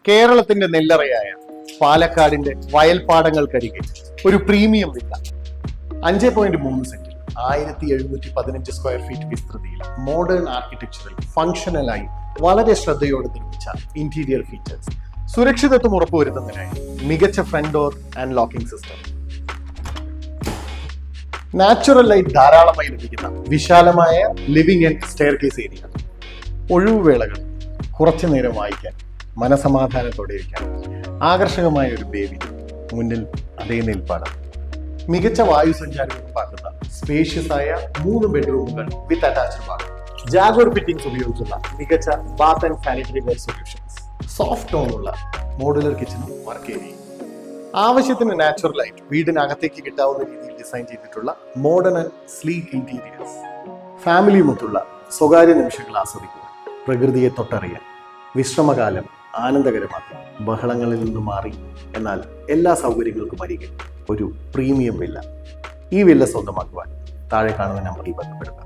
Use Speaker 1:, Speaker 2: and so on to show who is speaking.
Speaker 1: കേരളത്തിന്റെ നെല്ലറയായ പാലക്കാടിന്റെ വയൽപ്പാടങ്ങൾക്കരികെ ഒരു പ്രീമിയം വില്ല 5.3 സെന്റിൽ 1715 സ്ക്വയർ ഫീറ്റ് വിസ്തൃതിയിൽ മോഡേൺ ആർക്കിടെക്ചറിൽ ഫംഗ്ഷണലായി വളരെ ശ്രദ്ധയോടെ നിർമ്മിച്ച ഇന്റീരിയർ ഫീച്ചേഴ്സ്, സുരക്ഷിതത്വം ഉറപ്പുവരുത്തുന്നതിനായി മികച്ച front door and locking system, natural light ധാരാളമായി ലഭിക്കുന്ന വിശാലമായ living and staircase area, ഒഴിവുവേളകൾ കുറച്ചു നേരം വായിക്കാൻ മനസമാധാനത്തോടെ ഇരിക്കാൻ ആകർഷകമായ ഒരു ബേബി, മുന്നിൽ അതേ നെൽപ്പാടം, മികച്ച വായുസഞ്ചാരം ഉറപ്പാക്കുന്ന സ്പേഷ്യസ് ആയ 3 ബെഡ്റൂമുകൾ with attached bath, Jaquar fittings ഉപയോഗിച്ചുള്ള മികച്ച bath and sanitary ware solutions, soft ടോണുള്ള മോഡുലർ കിച്ചണും വർക്ക് ഏരിയയും, ആവശ്യത്തിന് നാച്ചുറൽ ലൈറ്റ് വീടിനകത്തേക്ക് കിട്ടാവുന്ന രീതിയിൽ ഡിസൈൻ ചെയ്തിട്ടുള്ള മോഡേൺ ആൻഡ് സ്ലീക്ക് ഇന്റീരിയേഴ്സ്, ഫാമിലിയുമൊത്തുള്ള സ്വകാര്യ നിമിഷങ്ങൾ ആസ്വദിക്കുക, പ്രകൃതിയെ തൊട്ടറിയാൻ, വിശ്രമകാലം ആനന്ദകരമാക്കി, ബഹളങ്ങളിൽ നിന്ന് മാറി എന്നാൽ എല്ലാ സൗകര്യങ്ങൾക്കും അരികെ ഒരു പ്രീമിയം വില്ല. ഈ വില്ല സ്വന്തമാക്കുവാൻ താഴെ കാണുന്ന നമ്പറിൽ ബന്ധപ്പെടുക.